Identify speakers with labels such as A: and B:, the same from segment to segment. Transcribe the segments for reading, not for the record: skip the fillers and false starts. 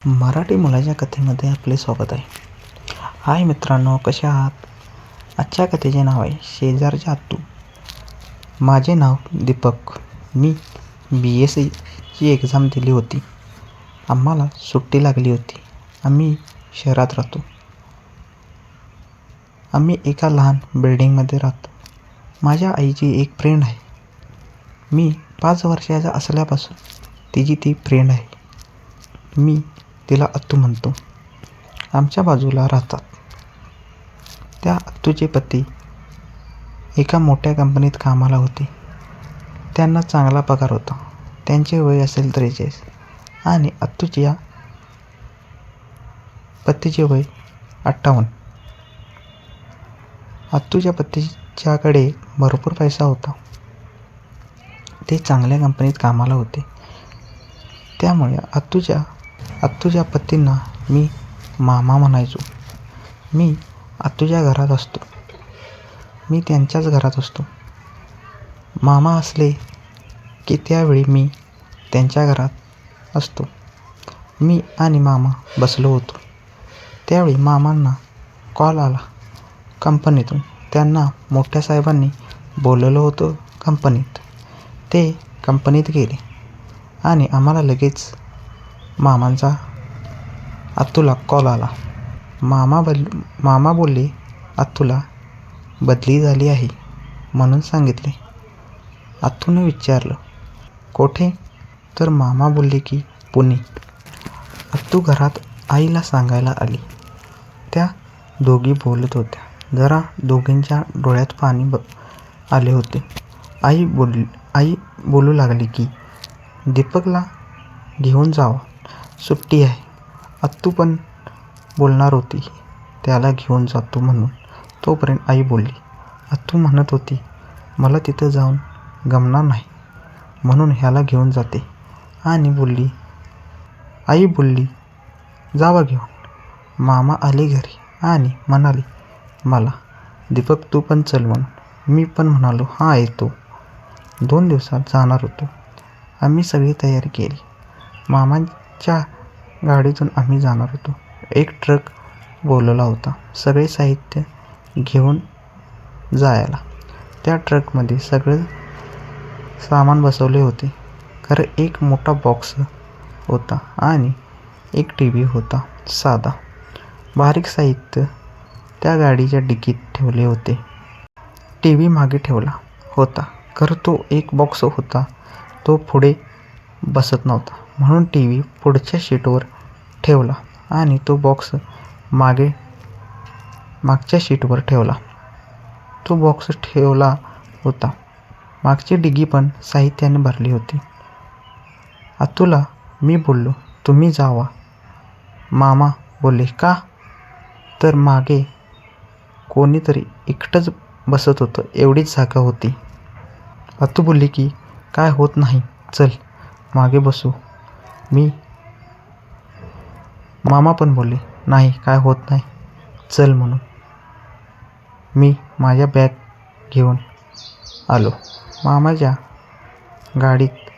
A: मराठी मुलाच्या कथेमध्ये आपले स्वागत आहे. हाय मित्रांनो, कसे आहात? आजच्या कथेचे नाव आहे शेजारच्या आत्तू. माझे नाव दीपक. मी BSc ची एक्झाम दिली होती. आम्हाला सुट्टी लागली होती. आम्ही शहरात राहतो. आम्ही एका लहान बिल्डिंगमध्ये राहतो. माझ्या आईची एक फ्रेंड आहे. मी 5 वर्षाचा असल्यापासून तिची ती फ्रेंड आहे. मी तिला अत्तू म्हणतो. आमच्या बाजूला राहतात. त्या अत्तूचे पती एका मोठ्या कंपनीत कामाला होते. त्यांना चांगला पगार होता. त्यांचे वय असेल 43 आणि अत्तूच्या पतीचे वय 58. अत्तूच्या पतीच्याकडे भरपूर पैसा होता. ते चांगल्या कंपनीत कामाला होते. त्यामुळे अत्तूच्या पतींना मी मामा म्हणायचो. मी अत्तूच्या घरात असतो. मी त्यांच्याच घरात असतो. मामा असले की त्यावेळी मी त्यांच्या घरात असतो. मी आणि मामा बसलो होतो. त्यावेळी मामांना कॉल आला कंपनीतून. त्यांना मोठ्या साहेबांनी बोलवलं होतं कंपनीत. ते कंपनीत गेले आणि आम्हाला लगेच मामांचा अत्तूला कॉल आला. मामा बोलले, अत्तूला बदली झाली आहे म्हणून सांगितले. अत्तूने विचारलं, कोठे? तर मामा बोलले की पुणे. अत्तू घरात आईला सांगायला आली. त्या दोघी बोलत होत्या. जरा दोघींच्या डोळ्यात पाणी आले होते. आई बोलू लागली की दीपकला घेऊन जावा, सुट्टी आहे. अत्तू पण बोलणार होती त्याला घेऊन जातो म्हणून. तोपर्यंत आई बोलली. अत्तू म्हणत होती, मला तिथं जाऊन गमणार नाही म्हणून ह्याला घेऊन जाते. आणि आई बोलली, जावा घेऊन. मामा आले घरी आणि म्हणाले मला, दीपक तू पण चल म्हणून. मी पण म्हणालो, हां येतो. 2 दिवसात जाणार होतो. आम्ही सगळी तयारी केली. मामांच्या गाडीतून आम्ही जाणार होतो. एक ट्रक बोलवला होता सगळे साहित्य घेऊन जायला. त्या ट्रकमध्ये सगळं सामान बसवले होते. खरं एक मोठा बॉक्स होता आणि एक TV होता साधा. बारीक साहित्य त्या गाडीच्या डिकीत ठेवले होते. TV मागे ठेवला होता. खरं तो एक बॉक्स होता तो पुढे बसत नव्हता म्हणून TV पुढच्या शीटवर ठेवला आणि तो बॉक्स मागच्या शीटवर ठेवला. तो बॉक्स ठेवला होता. मागची डिगी पण साहित्याने भरली होती. अत्तूला मी बोललो, तुम्ही जावा. मामा बोलले, का? तर मागे कोणीतरी एकटंच बसत होतं, एवढीच जागा होती. अत्तू बोलली की काय होत नाही, चल मागे बसू. मामा पण बोलले, नाही काय होत नाही, चल म्हणून. मी माझ्या बॅग घेऊन आलो. मामाच्या गाडीत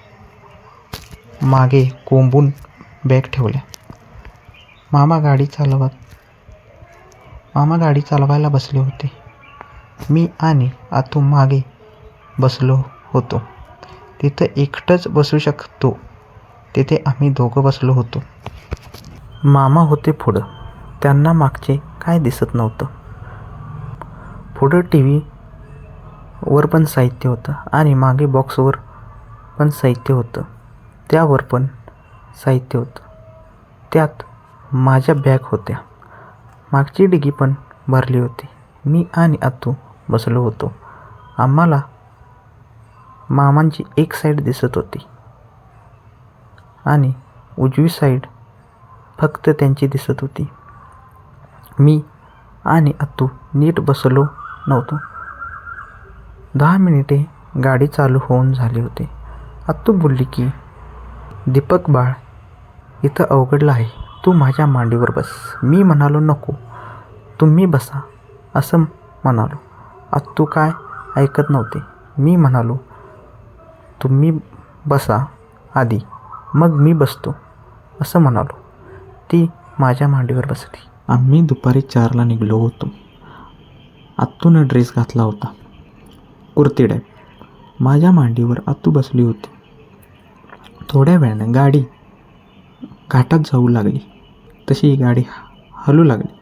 A: मागे कोंबून बॅग ठेवल्या. मामा गाडी चालवायला बसले होते. मी आणि अत्तू मागे बसलो होतो. तिथं एकटंच बसू शकतो तिथे आम्ही दोघं बसलो होतो. मामा होते पुढं. त्यांना मागचे काय दिसत नव्हतं. पुढं TV वर पण साहित्य होतं आणि मागे बॉक्सवर पण साहित्य होतं. त्यावर पण साहित्य होतं. त्यात माझ्या बॅग होत्या. मागची डिगी पण भरली होती. मी आणि अत्तू बसलो होतो. आम्हाला मामांची एक साईड दिसत होती आणि उजवी साईड फक्त त्यांची दिसत होती. मी आणि अत्तू नीट बसलो नव्हतो. 10 मिनिटे गाडी चालू होऊन झाली होती. अत्तू बोलली की दीपक बाळ, इथं अवघडलं आहे, तू माझ्या मांडीवर बस. मी म्हणालो, नको तुम्ही बसा असं म्हणालो. अत्तू काय ऐकत नव्हते. मी म्हणालो, तुम्ही बसा आधी मग मी बसतो असं म्हणालो. ती माझ्या मांडीवर बसली. आम्ही दुपारी 4ला निघलो होतो. आत्तूनं ड्रेस घातला होता, कुर्ती टाईप. माझ्या मांडीवर आत्तू बसली होती. थोड्या वेळानं गाडी घाटात जाऊ लागली. तशी गाडी हलू लागली.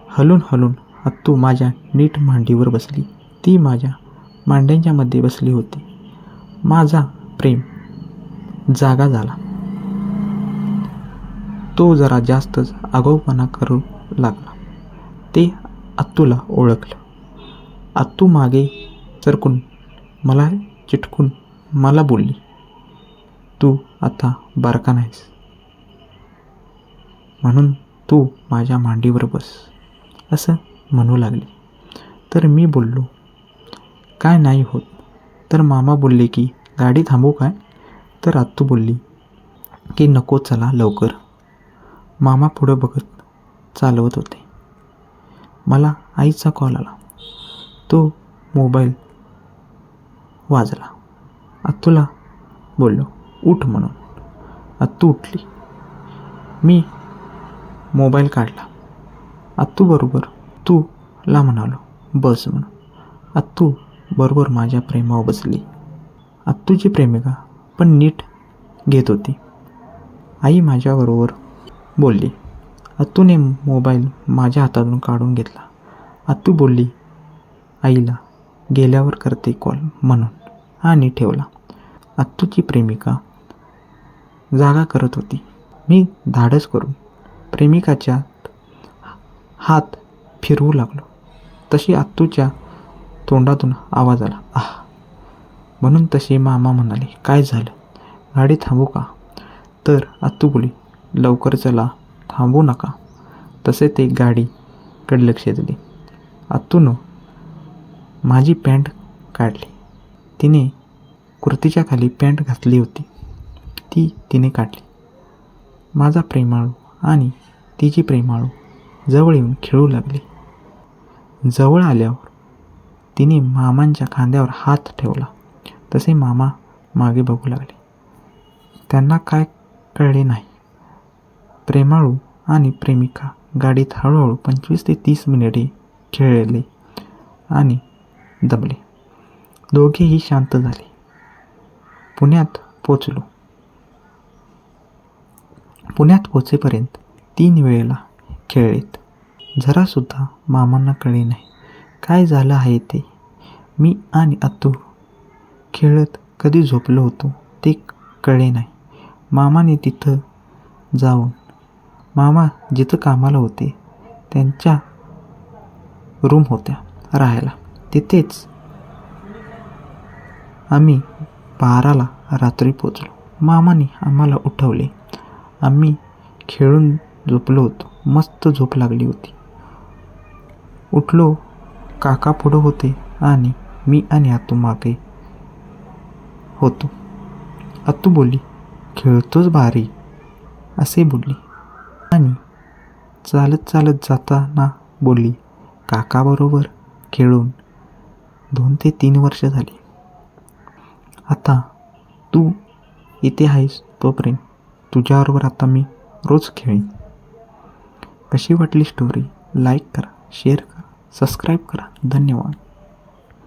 A: हलून हलून आत्तू माझ्या नीट मांडीवर बसली. ती माझ्या मांड्यांच्या मध्ये बसली होती. माझा प्रेम जागा झाला. तो जरा जास्तच आगाऊपणा करू लागला. ते आत्तूला ओळखलं. आत्तू मागे सरकून मला चिटकून मला बोलली, तू आता बारका नाहीस, म्हणून तू माझ्या मांडीवर बस, असं म्हणू लागली. तर मी बोललो, काय नाही होत. तर मामा बोलले की गाडी थांबवू काय? तर आत्तू बोलली की नको, चला लवकर. मामा पुढं बघत चालवत होते. मला आईचा कॉल आला. तो मोबाईल वाजला. आत्तूला बोललो, उठ म्हणून. आत्तू उठली. मी मोबाईल काढला. आत्तू बरोबर तू ला म्हणालो, बस म्हणून. आत्तू बरोबर माझ्या प्रेमावर बसली. आत्तूची प्रेमिका पण नीट घेत होती. आई माझ्याबरोबर बोलली. आत्तूने मोबाईल माझ्या हातातून काढून घेतला. आत्तू बोलली आईला गेल्यावर करते कॉल म्हणून, आणि ठेवला. आत्तूची प्रेमिका जागा करत होती. मी धाडस करून प्रेमिकाच्या हात फिरवू लागलो. तशी आत्तूच्या तोंडातून आवाज आला, आह म्हणून. तशी मामा म्हणाले, काय झालं, गाडी थांबू का? तर आत्तू बोली, लवकर चला, थांबू नका. तसे ते गाडीकडे लक्ष दिले. आत्तूनं माझी पॅन्ट काढली. तिने कुर्तीच्या खाली पॅन्ट घातली होती, ती तिने काढली. माझा प्रेमाळू आणि तिची प्रेमाळू जवळ येऊन खेळू लागले. जवळ आल्यावर तिने मामांच्या खांद्यावर हात ठेवला. तसे मामा मागे बघू लागले. त्यांना काय कळले नाही. प्रेमाळू आणि प्रेमिका गाडीत हळूहळू 25 ते 30 मिनिटे खेळले आणि दमले. दोघेही शांत झाले. पुण्यात पोचलो. पुण्यात पोचेपर्यंत 3 वेळेला खेळलेत. जरासुद्धा मामांना कळले नाही काय झालं आहे ते. मी आणि आत्तू खेळत कधी झोपलो होतो ते कळले नाही. मामाने तिथं जाऊन, मामा जिथं कामाला होते त्यांच्या रूम होत्या राहायला, तिथेच आम्ही 12ला रात्री पोचलो. मामाने आम्हाला उठवले. आम्ही खेळून झोपलो होतो. मस्त झोप लागली होती. उठलो, काका पुढं होते आणि मी आणि आत्तू मागे होतो. आत्तू बोलली, खेळतोच भारी, असे बोलली. आणि चालत चालत जाताना बोलली, काकाबरोबर खेळून 2 ते 3 वर्ष झाली. आता तू इथे आहेस तोपर्यंत तुझ्याबरोबर आता मी रोज खेळीन. कशी वाटली स्टोरी? लाईक करा, शेअर करा, सबस्क्राईब करा. धन्यवाद.